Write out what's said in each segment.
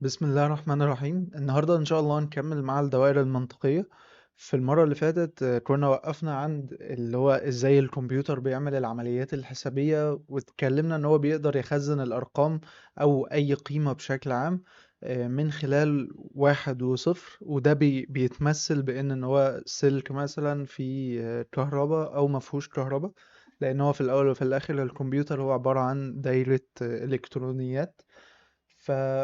بسم الله الرحمن الرحيم. النهاردة إن شاء الله نكمل مع الدوائر المنطقية. في المرة اللي فاتت كنا وقفنا عند اللي هو إزاي الكمبيوتر بيعمل العمليات الحسابية، واتكلمنا إن هو بيقدر يخزن الأرقام أو أي قيمة بشكل عام من خلال واحد وصفر، وده بيتمثل بإن هو سلك مثلا في كهرباء أو مفهوش كهرباء، لأن هو في الأول وفي الآخر الكمبيوتر هو عبارة عن دايرة إلكترونيات.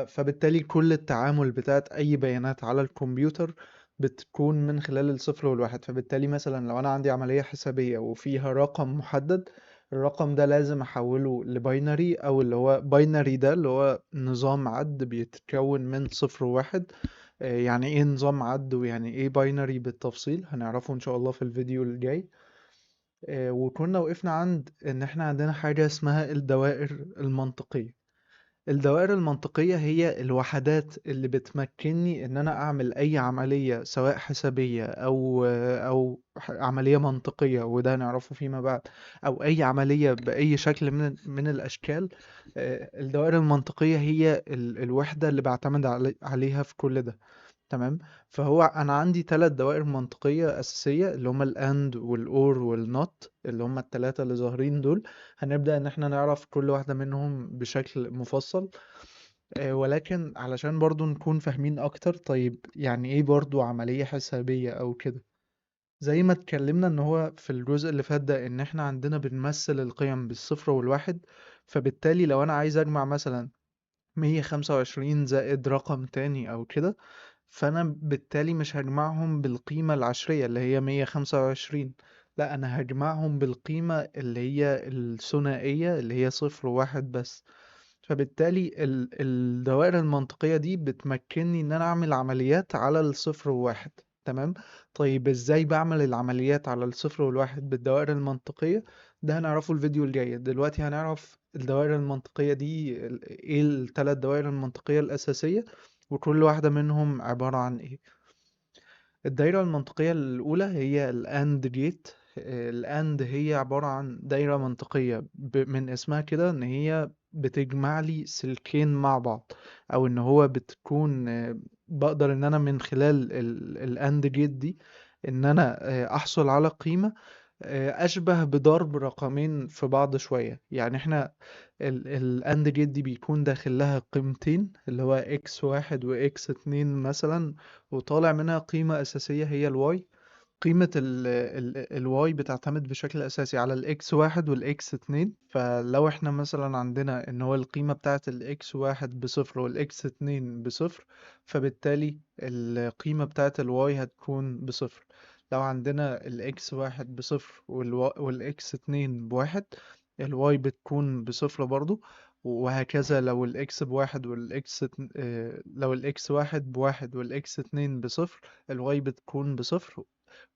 فبالتالي كل التعامل بتاعت أي بيانات على الكمبيوتر بتكون من خلال الصفر والواحد. فبالتالي مثلا لو أنا عندي عملية حسابية وفيها رقم محدد، الرقم ده لازم أحوله لباينري، أو اللي هو باينري ده اللي هو نظام عد بيتكون من صفر وواحد. يعني ايه نظام عد ويعني ايه باينري بالتفصيل هنعرفه ان شاء الله في الفيديو الجاي. وكنا وقفنا عند ان احنا عندنا حاجة اسمها الدوائر المنطقية. الدوائر المنطقية هي الوحدات اللي بتمكنني ان انا اعمل اي عملية سواء حسابية او عملية منطقية، وده هنعرفه فيما بعد، او اي عملية باي شكل من الاشكال. الدوائر المنطقية هي الوحدة اللي بعتمد عليها في كل ده. تمام. فهو انا عندي ثلاث دوائر منطقيه اساسيه اللي هما الاند والاور والنوت، اللي هما الثلاثه اللي ظاهرين دول. هنبدا ان احنا نعرف كل واحده منهم بشكل مفصل. ولكن علشان برضو نكون فاهمين اكتر، طيب يعني ايه برضو عمليه حسابيه او كده؟ زي ما اتكلمنا ان هو في الجزء اللي فات ده ان احنا عندنا بنمثل القيم بالصفر والواحد. فبالتالي لو انا عايز اجمع مثلا 125 زائد رقم تاني او كده، فانا بالتالي مش هجمعهم بالقيمة العشرية اللي هي 125، لا انا هجمعهم بالقيمة اللي هي الثنائية اللي هي صفر وواحد بس. فبالتالي الدوائر المنطقية دي بتمكنني ان انا اعمل عمليات على الصفر وواحد. تمام. طيب ازاي بعمل العمليات على الصفر والواحد بالدوائر المنطقية؟ ده هنعرفه الفيديو الجاي. دلوقتي هنعرف الدوائر المنطقية دي ايه الثلاث دوائر المنطقية الأساسية، وكل واحدة منهم عبارة عن ايه. الدايرة المنطقية الأولى هي الأند جيت. الأند هي عبارة عن دايرة منطقية من اسمها كده إن هي بتجمع لي سلكين مع بعض، أو إن هو بتكون بقدر إن أنا من خلال الأند جيت دي إن أنا أحصل على قيمة أشبه بضرب رقمين في بعض شوية. يعني احنا الأند جيت دي بيكون داخل لها قيمتين اللي هو اكس واحد واكس اتنين مثلا، وطالع منها قيمة أساسية هي الواي. قيمة الواي بتعتمد بشكل أساسي على الاكس واحد والاكس اتنين. فلو احنا مثلا عندنا ان هو القيمة بتاعت الاكس واحد بصفر والاكس اتنين بصفر، فبالتالي القيمة بتاعت الواي هتكون بصفر. لو عندنا الاكس واحد بصفر والاكس اتنين بواحد، الواي بتكون بصفر برضو. وهكذا لو الاكس بواحد لو الاكس واحد بواحد والاكس اتنين بصفر، الواي بتكون بصفر.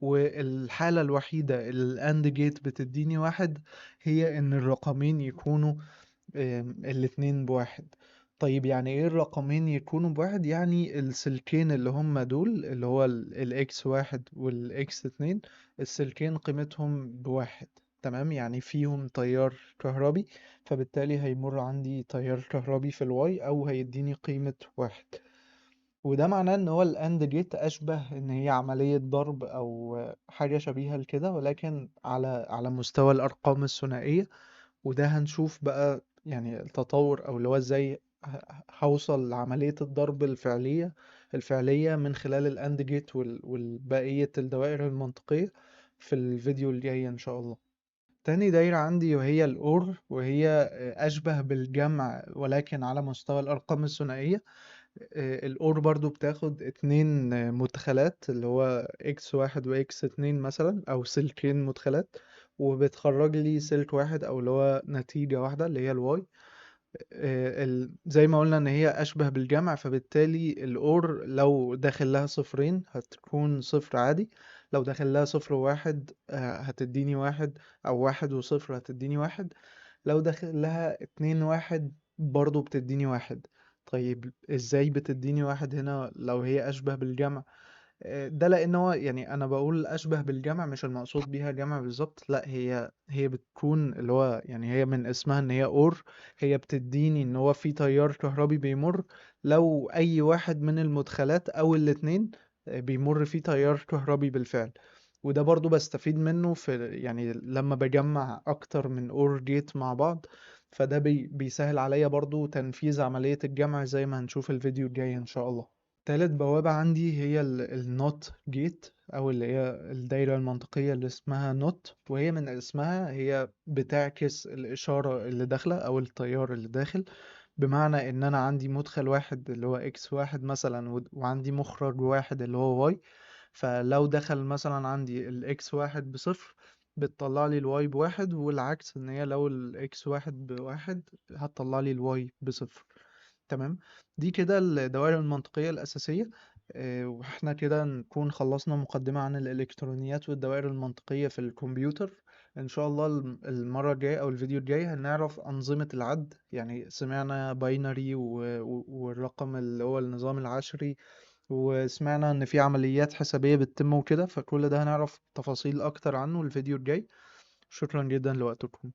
والحالة الوحيدة اللي الأند جيت بتديني واحد هي إن الرقمين يكونوا الاتنين بواحد. طيب يعني ايه الرقمين يكونوا بواحد؟ يعني السلكين اللي هم دول اللي هو الاكس واحد والاكس اتنين، السلكين قيمتهم بواحد. تمام، يعني فيهم تيار كهربي، فبالتالي هيمر عندي تيار كهربي في الواي او هيديني قيمة واحد. وده معناه ان هو الاند جيت اشبه ان هي عملية ضرب او حاجة شبيهة لكده، ولكن على مستوى الارقام الثنائية. وده هنشوف بقى يعني التطور او اللي هو ازاي هوصل لعملية الضرب الفعلية من خلال الاند جيت والبقية الدوائر المنطقية في الفيديو الجاي ان شاء الله. تاني دايرة عندي وهي الأور، وهي أشبه بالجمع ولكن على مستوى الأرقام الثنائية. الأور برضو بتاخد اتنين مدخلات اللي هو اكس واحد واكس اتنين مثلا، أو سلكين مدخلات، وبتخرج لي سلك واحد أو اللي هو نتيجة واحدة اللي هي الواي. زي ما قلنا إن هي أشبه بالجمع، فبالتالي الأور لو داخل لها صفرين هتكون صفر عادي، لو داخل لها صفر وواحد هتديني واحد، أو واحد وصفر هتديني واحد. لو داخل لها اتنين واحد برضو بتديني واحد. طيب ازاي بتديني واحد هنا لو هي اشبه بالجمع؟ ده لان هو يعني انا بقول اشبه بالجمع، مش المقصود بيها جمع بالظبط، لا هي بتكون اللي هو يعني هي من اسمها ان هي اور. هي بتديني ان هو في تيار كهربي بيمر لو اي واحد من المدخلات او الاتنين بيمر فيه تيار كهربي بالفعل. وده برضو بستفيد منه في يعني لما بجمع اكتر من اور جيت مع بعض، فده بيسهل عليا برضو تنفيذ عملية الجمع زي ما هنشوف الفيديو الجاي ان شاء الله. تالت بوابة عندي هي النوت جيت، أو اللي هي الدايرة المنطقية اللي اسمها نوت، وهي من اسمها هي بتعكس الإشارة اللي داخلة أو التيار اللي داخل. بمعنى إن أنا عندي مدخل واحد اللي هو إكس واحد مثلا، وعندي مخرج واحد اللي هو واي. فلو دخل مثلا عندي الإكس واحد بصفر، بتطلع لي الواي بواحد، والعكس إن هي لو الإكس واحد بواحد هتطلع لي الواي بصفر. تمام. دي كده الدوائر المنطقية الأساسية. واحنا كده نكون خلصنا مقدمة عن الإلكترونيات والدوائر المنطقية في الكمبيوتر. إن شاء الله المرة الجاية أو الفيديو الجاي هنعرف أنظمة العد. يعني سمعنا باينري والرقم اللي هو النظام العشري، وسمعنا إن في عمليات حسابية بتتم وكده، فكل ده هنعرف تفاصيل أكتر عنه الفيديو الجاي. شكرا جدا لوقتكم.